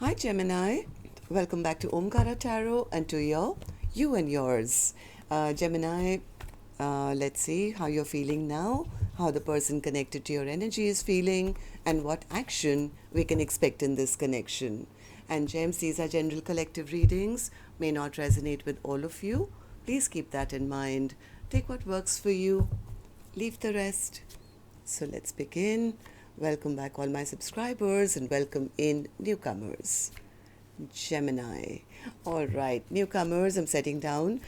Hi Gemini, welcome back to Omkaratarot and to you and yours. Gemini, let's see how you're feeling now, how the person connected to your energy is feeling, and what action we can expect in this connection. And Gems, these are general collective readings, may not resonate with all of you. Please keep that in mind. Take what works for you, leave the rest. So let's begin. Welcome back all my subscribers and welcome in newcomers. Gemini. All right, newcomers, I'm setting down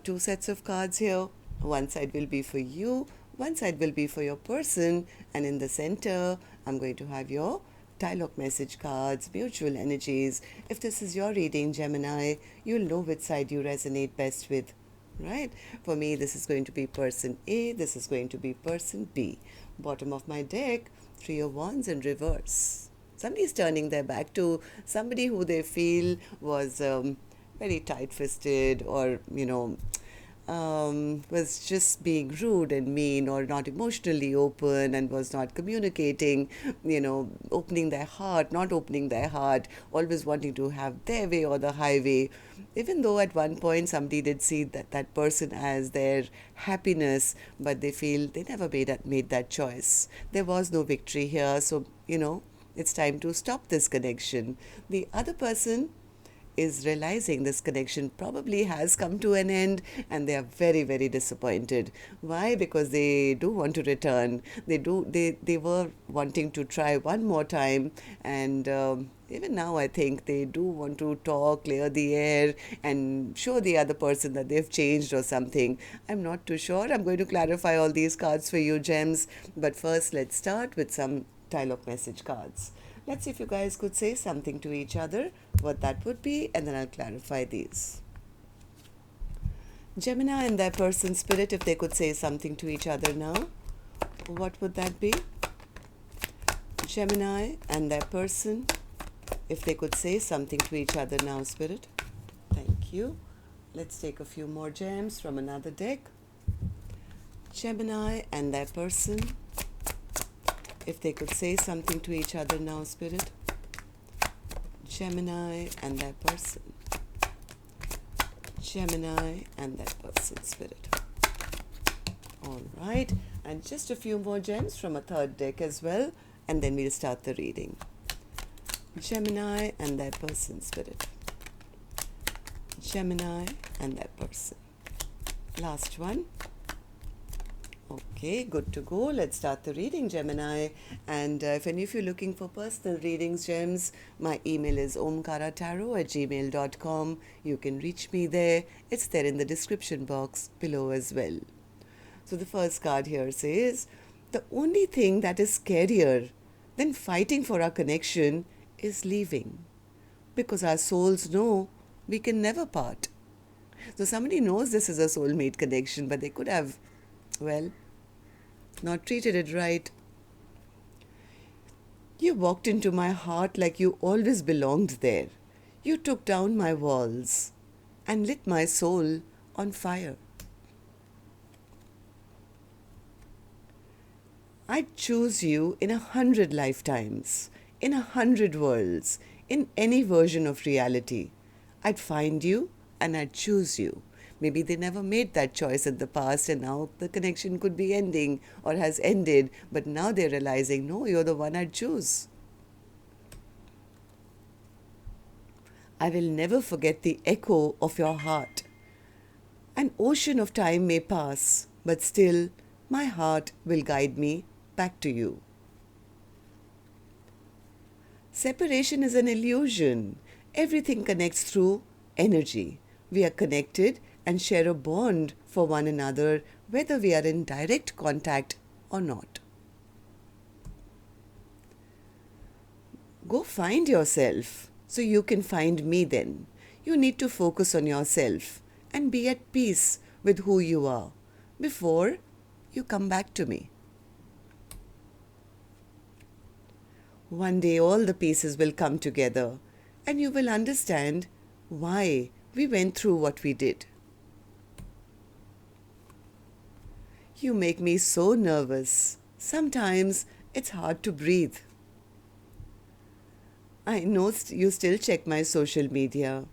two sets of cards here. One side will be for you, one side will be for your person, and in the center, I'm going to have your dialogue message cards, mutual energies. If this is your reading, Gemini, you'll know which side you resonate best with. Right? For me, this is going to be person A, this is going to be person B. Bottom of my deck, Three of Wands in reverse. Somebody's turning their back to somebody who they feel was very tight-fisted or, was just being rude and mean or not emotionally open and was not communicating, opening their heart, not opening their heart, always wanting to have their way or the highway. Even though at one point somebody did see that person as their happiness, but they feel they never made that choice. There was no victory here, so, it's time to stop this connection. The other person is realizing this connection probably has come to an end and they are very, very disappointed. Why? Because they do want to return. They were wanting to try one more time, and even now I think they do want to talk, clear the air and show the other person that they've changed or something. I'm not too sure. I'm going to clarify all these cards for you, Gems. But first, let's start with some dialogue message cards. Let's see if you guys could say something to each other, what that would be, and then I'll clarify these. Gemini and their person spirit, if they could say something to each other now, what would that be? Gemini and their person, if they could say something to each other now, spirit. Thank you. Let's take a few more gems from another deck. Gemini and their person, if they could say something to each other now, spirit. Gemini and their person. Gemini and their person, spirit. All right, and just a few more gems from a third deck as well, and then we'll start the reading. Gemini and their person, spirit. Gemini and their person. Last one. Okay, good to go. Let's start the reading, Gemini. And if any of you are looking for personal readings, Gems, my email is omkaratarot@gmail.com. You can reach me there. It's there in the description box below as well. So the first card here says, the only thing that is scarier than fighting for our connection is leaving. Because our souls know we can never part. So somebody knows this is a soulmate connection, but they could have, not treated it right. You walked into my heart like you always belonged there. You took down my walls and lit my soul on fire. I'd choose you in 100 lifetimes, in 100 worlds, in any version of reality. I'd find you and I'd choose you. Maybe they never made that choice in the past and now the connection could be ending or has ended, but now they're realizing, no, you're the one I'd choose. I will never forget the echo of your heart. An ocean of time may pass, but still my heart will guide me back to you. Separation is an illusion. Everything connects through energy. We are connected and share a bond for one another, whether we are in direct contact or not. Go find yourself so you can find me then. You need to focus on yourself and be at peace with who you are before you come back to me. One day all the pieces will come together and you will understand why we went through what we did. You make me so nervous. Sometimes it's hard to breathe. I know you still check my social media.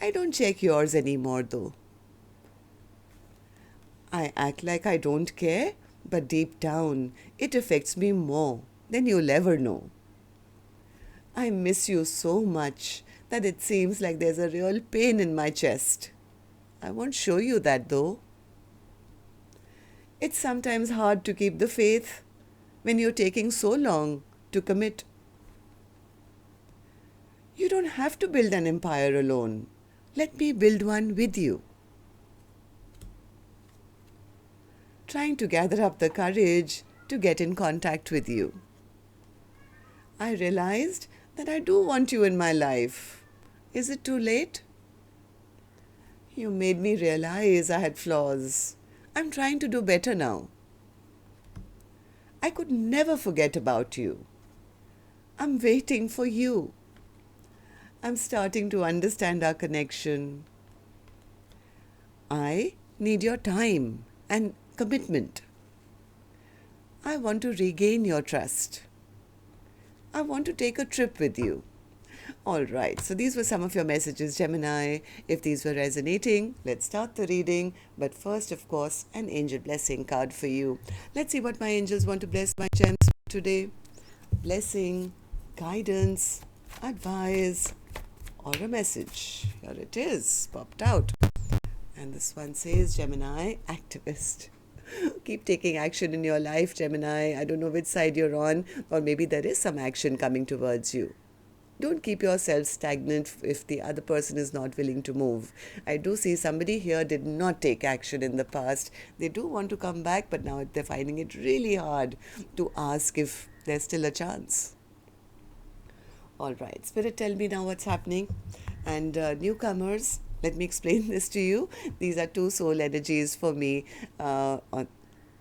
I don't check yours anymore though. I act like I don't care, but deep down, it affects me more than you'll ever know. I miss you so much that it seems like there's a real pain in my chest. I won't show you that though. It's sometimes hard to keep the faith when you're taking so long to commit. You don't have to build an empire alone. Let me build one with you. Trying to gather up the courage to get in contact with you. I realized that I do want you in my life. Is it too late? You made me realize I had flaws. I'm trying to do better now. I could never forget about you. I'm waiting for you. I'm starting to understand our connection. I need your time and commitment. I want to regain your trust. I want to take a trip with you. All right, so these were some of your messages, Gemini. If these were resonating, let's start the reading. But first, of course, an angel blessing card for you. Let's see what my angels want to bless my gems today. Blessing, guidance, advice, or a message. Here it is, popped out. And this one says, Gemini, activist. Keep taking action in your life, Gemini. I don't know which side you're on, or maybe there is some action coming towards you. Don't keep yourself stagnant if the other person is not willing to move. I do see somebody here did not take action in the past. They do want to come back, but now they're finding it really hard to ask if there's still a chance. All right, Spirit, tell me now what's happening. And newcomers, let me explain this to you. These are two soul energies for me. On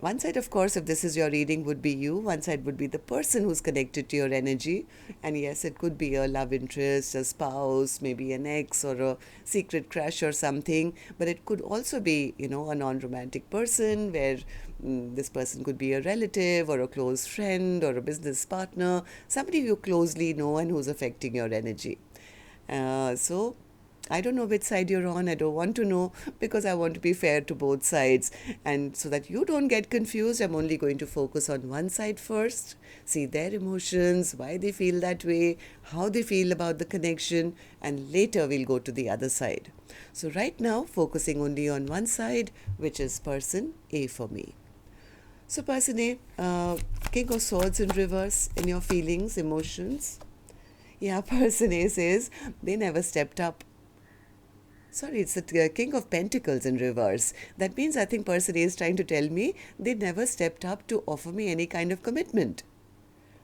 one side, of course, if this is your reading, would be you. One side would be the person who's connected to your energy. And yes, it could be a love interest, a spouse, maybe an ex or a secret crush or something. But it could also be, a non-romantic person where this person could be a relative or a close friend or a business partner, somebody you closely know and who's affecting your energy. So I don't know which side you're on. I don't want to know because I want to be fair to both sides. And so that you don't get confused, I'm only going to focus on one side first, see their emotions, why they feel that way, how they feel about the connection, and later we'll go to the other side. So right now, focusing only on one side, which is person A for me. So person A, King of Swords in reverse in your feelings, emotions. Yeah, person A says they never stepped up. Sorry, it's the King of Pentacles in reverse. That means I think person A is trying to tell me they never stepped up to offer me any kind of commitment.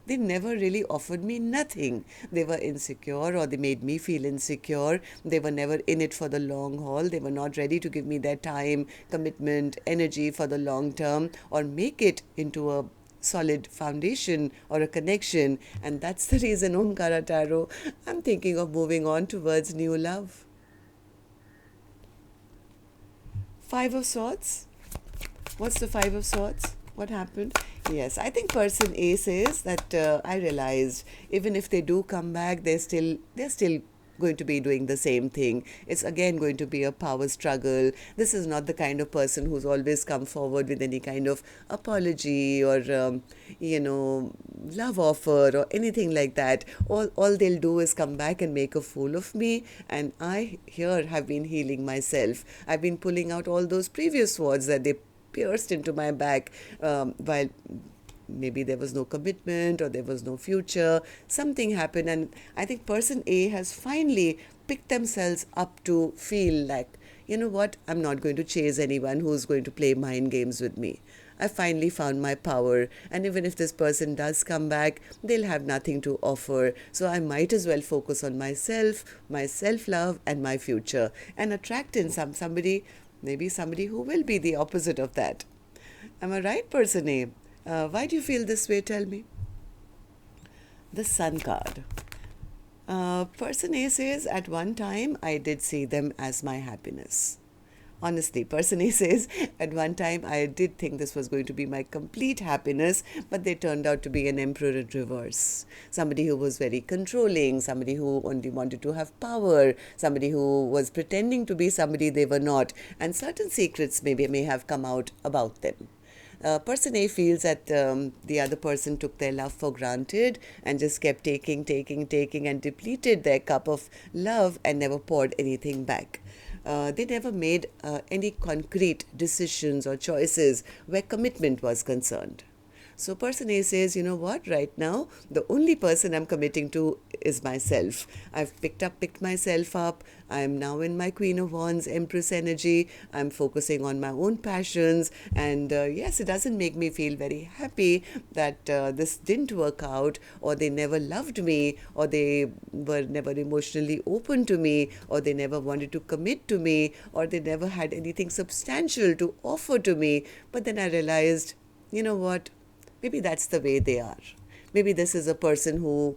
They never really offered me nothing. They were insecure or they made me feel insecure. They were never in it for the long haul. They were not ready to give me their time, commitment, energy for the long term or make it into a solid foundation or a connection. And that's the reason, Omkaratarot, I'm thinking of moving on towards new love. Five of Swords. What's the Five of Swords? What happened? Yes, I think person A says that I realized even if they do come back, they're still going to be doing the same thing. It's again going to be a power struggle. This is not the kind of person who's always come forward with any kind of apology or, love offer or anything like that. All they'll do is come back and make a fool of me. And I here have been healing myself. I've been pulling out all those previous swords that they pierced into my back while maybe there was no commitment or there was no future. Something happened, and I think person A has finally picked themselves up to feel like, you know what, I'm not going to chase anyone who's going to play mind games with me. I finally found my power, and even if this person does come back, they'll have nothing to offer. So I might as well focus on myself, my self-love, and my future, and attract in somebody, maybe somebody who will be the opposite of that. Am I right, person A? Why do you feel this way? Tell me. The Sun card. Person A says, at one time, I did see them as my happiness. Honestly, person A says, at one time I did think this was going to be my complete happiness, but they turned out to be an emperor in reverse. Somebody who was very controlling, somebody who only wanted to have power, somebody who was pretending to be somebody they were not, and certain secrets maybe may have come out about them. Person A feels that the other person took their love for granted and just kept taking, and depleted their cup of love and never poured anything back. They never made any concrete decisions or choices where commitment was concerned. So person A says, you know what, right now, the only person I'm committing to is myself. I've picked myself up. I'm now in my Queen of Wands, Empress energy. I'm focusing on my own passions. And yes, it doesn't make me feel very happy that this didn't work out, or they never loved me, or they were never emotionally open to me, or they never wanted to commit to me, or they never had anything substantial to offer to me. But then I realized, you know what? Maybe that's the way they are. Maybe this is a person who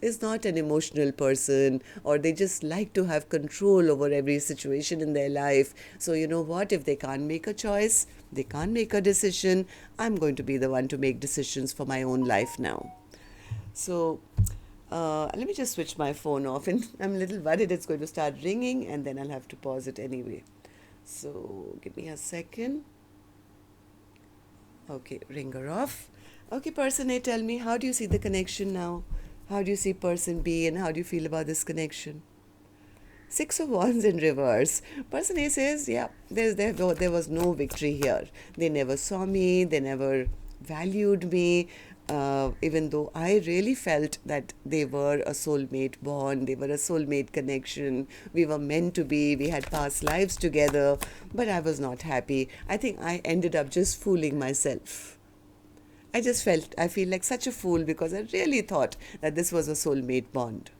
is not an emotional person, or they just like to have control over every situation in their life. So you know what, if they can't make a choice, they can't make a decision, I'm going to be the one to make decisions for my own life now. So let me just switch my phone off, and I'm a little worried it's going to start ringing and then I'll have to pause it anyway. So give me a second. Okay, ringer off. Okay, person A, tell me, how do you see the connection now? How do you see person B, and how do you feel about this connection? Six of Wands in reverse. Person A says, yeah, there was no victory here. They never saw me, they never valued me, even though I really felt that they were a soulmate bond, they were a soulmate connection, we were meant to be, we had past lives together, but I was not happy. I think I ended up just fooling myself. I feel like such a fool because I really thought that this was a soulmate bond.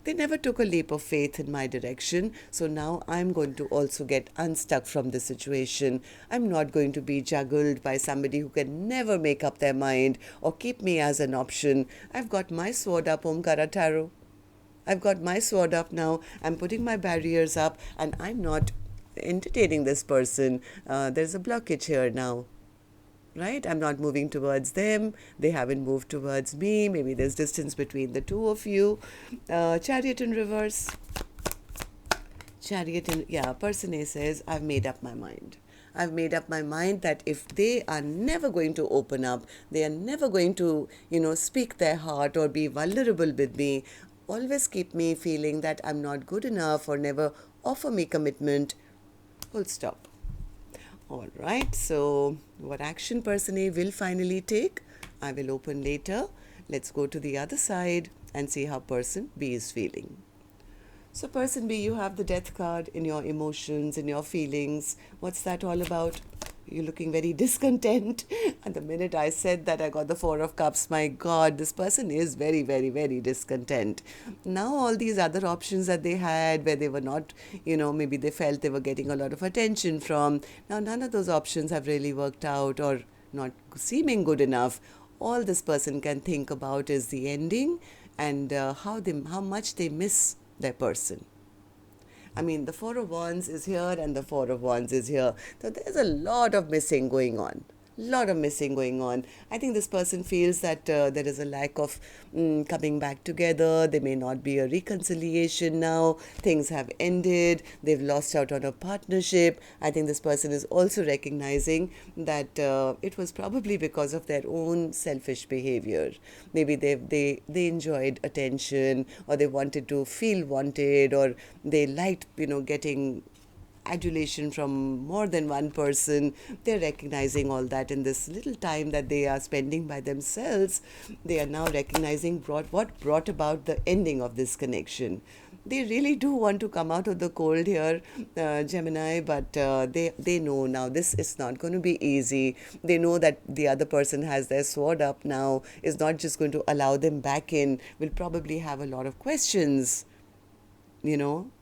They never took a leap of faith in my direction, so now I'm going to also get unstuck from the situation. I'm not going to be juggled by somebody who can never make up their mind or keep me as an option. I've got my sword up, Omkaratarot. I've got my sword up now. I'm putting my barriers up, and I'm not entertaining this person. There's a blockage here now. Right? I'm not moving towards them. They haven't moved towards me. Maybe there's distance between the two of you. Chariot in reverse. Person A says, I've made up my mind. I've made up my mind that if they are never going to open up, they are never going to, speak their heart or be vulnerable with me, always keep me feeling that I'm not good enough or never offer me commitment, full stop. All right, so what action person A will finally take, I will open later. Let's go to the other side and see how person B is feeling. So person B, you have the death card in your emotions, in your feelings. What's that all about? You're looking very discontent. And the minute I said that, I got the Four of Cups. My God, this person is very, very, very discontent. Now all these other options that they had where they were not, maybe they felt they were getting a lot of attention from. Now none of those options have really worked out or not seeming good enough. All this person can think about is the ending and how much they miss their person. I mean, the Four of Wands is here and the Four of Wands is here. So there's a lot of missing going on. I think this person feels that there is a lack of coming back together. There may not be a reconciliation now. Things have ended. They've lost out on a partnership. I think this person is also recognizing that it was probably because of their own selfish behavior. Maybe they enjoyed attention, or they wanted to feel wanted, or they liked, getting adulation from more than one person. They're recognizing all that in this little time that they are spending by themselves. They are now recognizing what brought about the ending of this connection. They really do want to come out of the cold here, Gemini, but they know now this is not going to be easy. They know that the other person has their sword up now, is not just going to allow them back in, will probably have a lot of questions,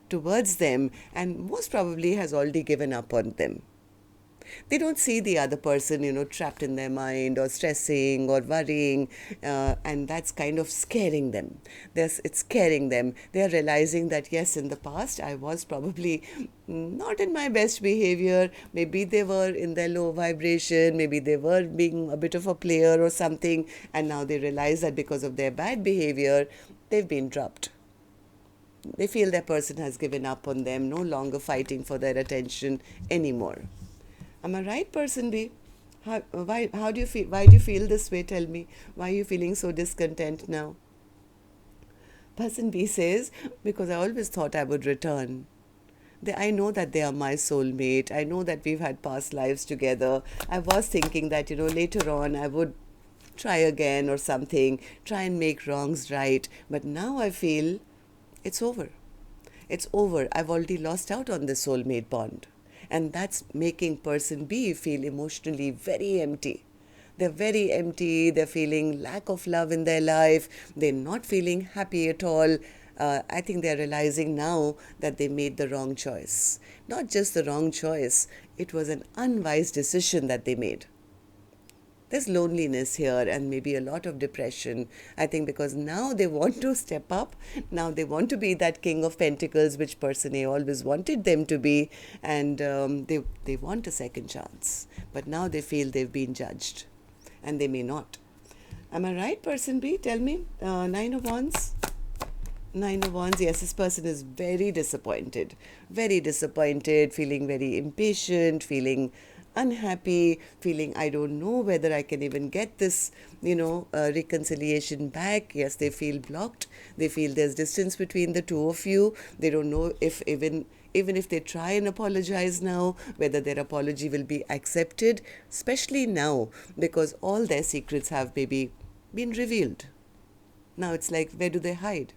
towards them, and most probably has already given up on them. They don't see the other person, trapped in their mind or stressing or worrying, and that's kind of scaring them. It's scaring them. They are realizing that, yes, in the past I was probably not in my best behavior. Maybe they were in their low vibration, maybe they were being a bit of a player or something, and now they realize that because of their bad behavior, they've been dropped. They feel their person has given up on them, no longer fighting for their attention anymore. Am I right, person B? How do you feel? Why do you feel this way? Tell me. Why are you feeling so discontent now? Person B says, because I always thought I would return. I know that they are my soulmate. I know that we've had past lives together. I was thinking that, later on I would try again or something, try and make wrongs right. But now I feel it's over. It's over. I've already lost out on this soulmate bond. And that's making person B feel emotionally very empty. They're very empty. They're feeling lack of love in their life. They're not feeling happy at all. I think they're realizing now that they made the wrong choice. Not just the wrong choice. It was an unwise decision that they made. There's loneliness here and maybe a lot of depression, I think, because now they want to step up. Now they want to be that King of Pentacles, which person A always wanted them to be, and they want a second chance. But now they feel they've been judged, and they may not. Am I right, person B? Tell me. 9 of Wands. 9 of Wands, yes, this person is very disappointed, feeling very impatient, feeling unhappy, feeling I don't know whether I can even get this, reconciliation back. Yes, they feel blocked. They feel there's distance between the two of you. They don't know if even if they try and apologize now, whether their apology will be accepted, especially now because all their secrets have maybe been revealed. Now it's like, where do they hide?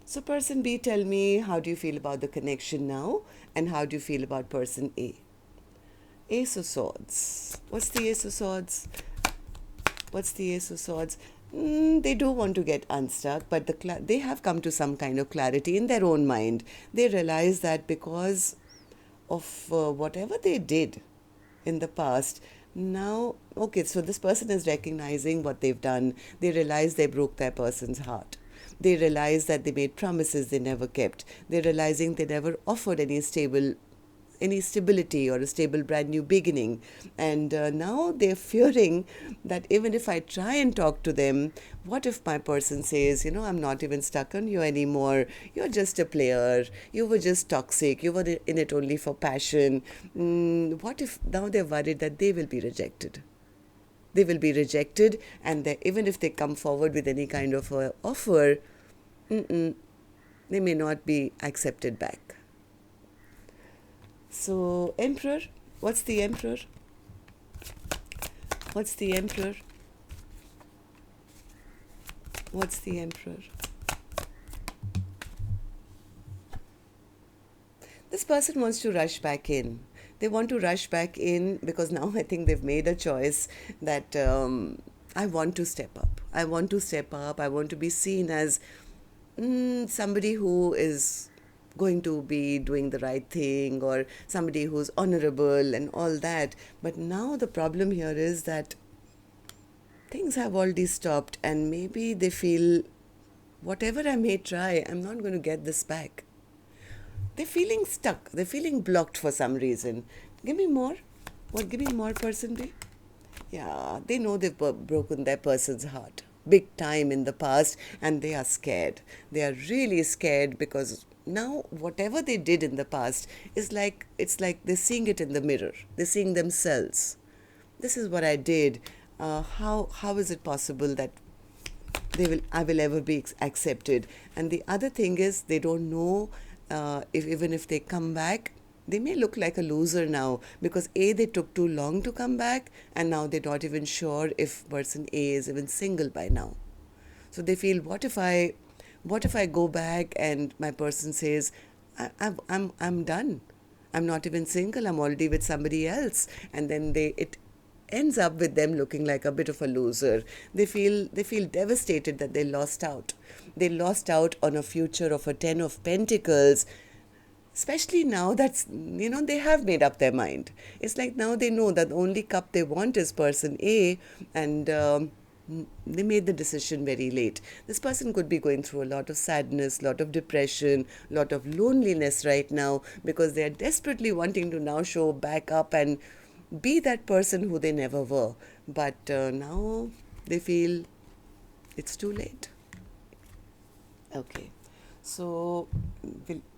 So person B, tell me, how do you feel about the connection now, and how do you feel about person A? Ace of Swords. What's the Ace of Swords? They do want to get unstuck, but they have come to some kind of clarity in their own mind. They realize that because of whatever they did in the past, now, okay, so this person is recognizing what they've done. They realize they broke their person's heart. They realize that they made promises they never kept. They're realizing they never offered any stability or a stable brand new beginning. And now they're fearing that even if I try and talk to them, what if my person says, I'm not even stuck on you anymore. You're just a player. You were just toxic. You were in it only for passion. What if now they're worried that they will be rejected? They will be rejected, and even if they come forward with any kind of offer, they may not be accepted back. So, Emperor, what's the Emperor? What's the Emperor? What's the Emperor? This person wants to rush back in. They want to rush back in because now I think they've made a choice that I want to step up. I want to be seen as somebody who is going to be doing the right thing, or somebody who's honorable and all that. But now the problem here is that things have already stopped, and maybe they feel whatever I may try, I'm not going to get this back. They're feeling stuck. They're feeling blocked for some reason. Give me more. Give me more, person B? Yeah, they know they've broken their person's heart big time in the past, and they are scared. They are really scared because now whatever they did in the past it's like they're seeing it in the mirror. They're seeing themselves. This is what I did. How is it possible that I will ever be accepted? And the other thing is, they don't know even if they come back, they may look like a loser now because they took too long to come back, and now they're not even sure if person A is even single by now. So they feel, what if I go back and my person says, I'm done. I'm not even single. I'm already with somebody else, and then it ends up with them looking like a bit of a loser. They feel devastated that they lost out. They lost out on a future of a 10 of Pentacles. especially now that's, they have made up their mind. It's like now they know that the only cup they want is person A, and they made the decision very late. This person could be going through a lot of sadness, lot of depression, lot of loneliness right now, because they are desperately wanting to now show back up and be that person who they never were. But now they feel it's too late. Okay. So,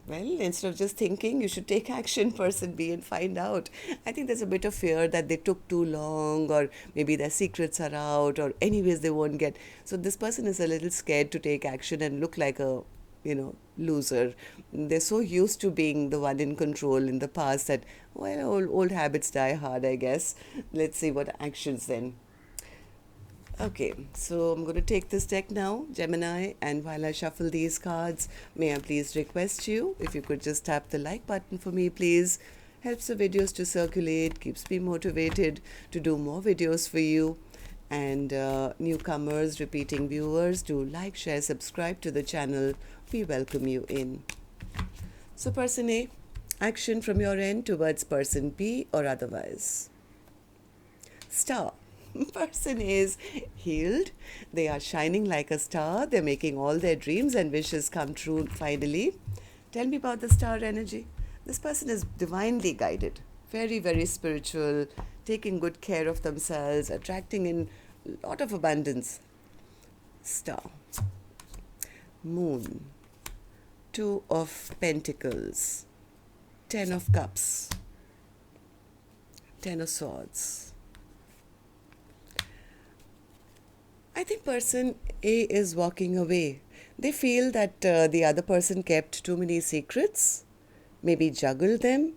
instead of just thinking, you should take action, person B, and find out. I think there's a bit of fear that they took too long, or maybe their secrets are out, or anyways they won't get. So this person is a little scared to take action and look like a, loser. They're so used to being the one in control in the past that, well, old habits die hard, I guess. Let's see what actions then. Okay, so I'm going to take this deck now, Gemini, and while I shuffle these cards, may I please request you, if you could just tap the like button for me, please. Helps the videos to circulate, keeps me motivated to do more videos for you. And newcomers, repeating viewers, do like, share, subscribe to the channel. We welcome you in. So person A, action from your end towards person B or otherwise. Star. Person is healed. They are shining like a star. They're making all their dreams and wishes come true finally. Tell me about the star energy. This person is divinely guided, very, very spiritual, taking good care of themselves, attracting in a lot of abundance. Star. Moon. Two of Pentacles. 10 of Cups. 10 of Swords. I think person A is walking away. They feel that the other person kept too many secrets, maybe juggled them,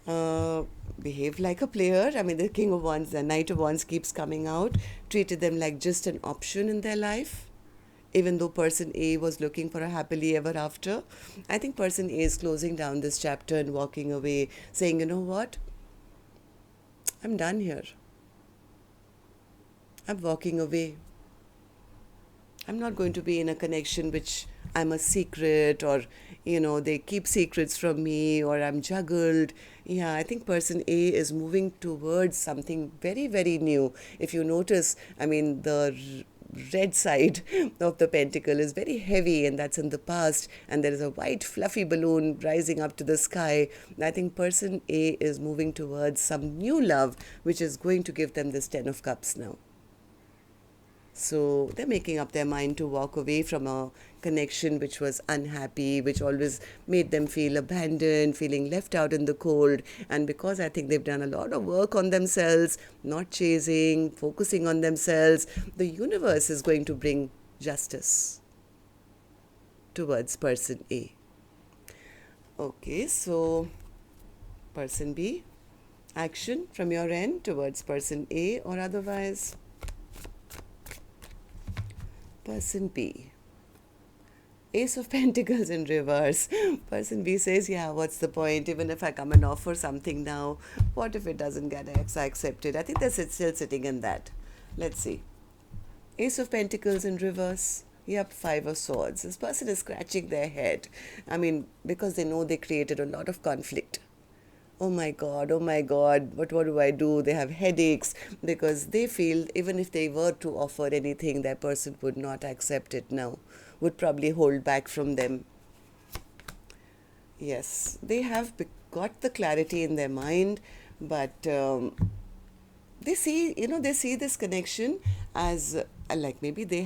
behaved like a player. I mean, the King of Wands, the Knight of Wands keeps coming out, treated them like just an option in their life, even though person A was looking for a happily ever after. I think person A is closing down this chapter and walking away, saying, you know what? I'm done here. I'm walking away. I'm not going to be in a connection which I'm a secret, or, they keep secrets from me, or I'm juggled. Yeah, I think person A is moving towards something very, very new. If you notice, I mean, the red side of the pentacle is very heavy, and that's in the past, and there is a white fluffy balloon rising up to the sky. I think person A is moving towards some new love, which is going to give them this 10 of Cups now. So they're making up their mind to walk away from a connection which was unhappy, which always made them feel abandoned, feeling left out in the cold. And because I think they've done a lot of work on themselves, not chasing, focusing on themselves, the universe is going to bring justice towards person A. Okay, so person B, action from your end towards person A or otherwise. Person B, Ace of Pentacles in reverse. Person B says, yeah, what's the point? Even if I come and offer something now, what if it doesn't get accepted? I think they're still sitting in that. Let's see. Ace of Pentacles in reverse. Yep, 5 of Swords. This person is scratching their head. I mean, because they know they created a lot of conflict. Oh my God, what do I do? They have headaches because they feel even if they were to offer anything, that person would not accept it now, would probably hold back from them. Yes, they have got the clarity in their mind, but they see this connection as like maybe they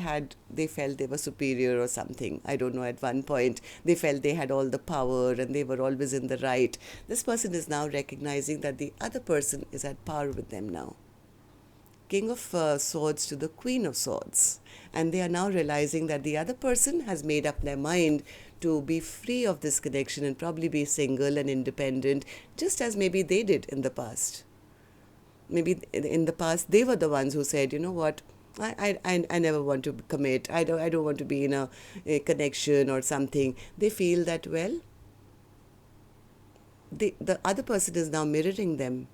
felt they were superior or something. I don't know, at one point they felt they had all the power and they were always in the right. This person is now recognizing that the other person is at par with them now. King of Swords to the Queen of Swords. And they are now realizing that the other person has made up their mind to be free of this connection and probably be single and independent, just as maybe they did in the past. Maybe in the past they were the ones who said, you know what, I never want to commit. I don't want to be in a connection or something. They feel that, well, the other person is now mirroring them.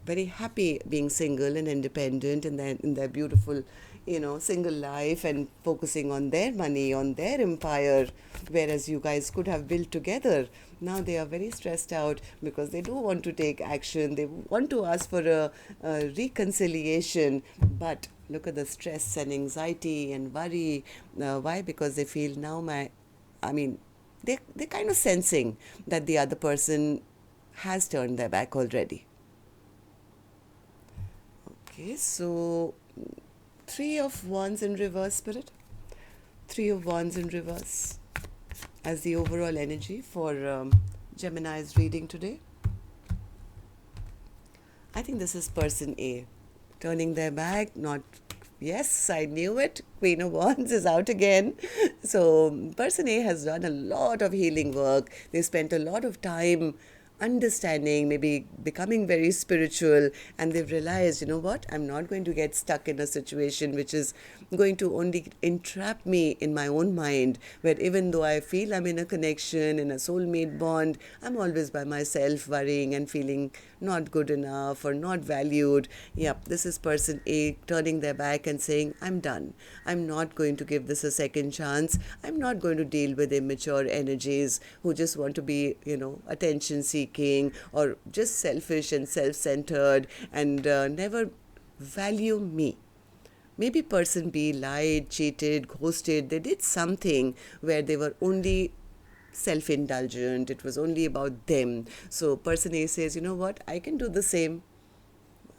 Very happy being single and independent in their beautiful, single life and focusing on their money, on their empire, whereas you guys could have built together. Now they are very stressed out because they do want to take action. They want to ask for a reconciliation, but look at the stress and anxiety and worry. Why? Because they feel now they're kind of sensing that the other person has turned their back already. Okay, so Three of Wands in reverse, Spirit. Three of Wands in reverse as the overall energy for Gemini's reading today. I think this is person A. Turning their back, not... Yes, I knew it. Queen of Wands is out again. So person A has done a lot of healing work. They spent a lot of time understanding, maybe becoming very spiritual, and they've realized, you know what, I'm not going to get stuck in a situation which is going to only entrap me in my own mind, where even though I feel I'm in a connection, in a soulmate bond, I'm always by myself, worrying and feeling not good enough or not valued. Yep, this is person A turning their back and saying, I'm done. I'm not going to give this a second chance. I'm not going to deal with immature energies who just want to be, attention seeking or just selfish and self-centered and never value me. Maybe person B lied, cheated, ghosted. They did something where they were only self-indulgent. It was only about them. So person A says, you know what, I can do the same.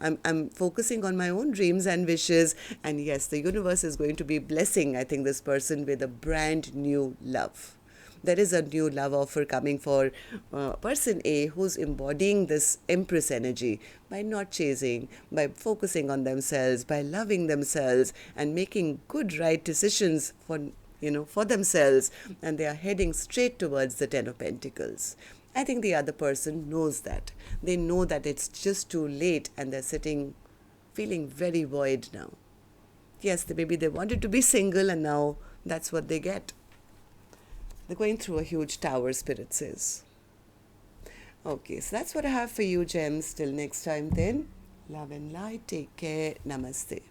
I'm focusing on my own dreams and wishes. And yes, the universe is going to be blessing, I think, this person with a brand new love. There is a new love offer coming for person A who's embodying this Empress energy by not chasing, by focusing on themselves, by loving themselves and making good, right decisions for themselves. And they are heading straight towards the Ten of Pentacles. I think the other person knows that. They know that it's just too late and they're sitting feeling very void now. Yes, maybe they wanted to be single and now that's what they get. They're going through a huge tower, Spirit says. Okay, so that's what I have for you, gems. Till next time then. Love and light. Take care. Namaste.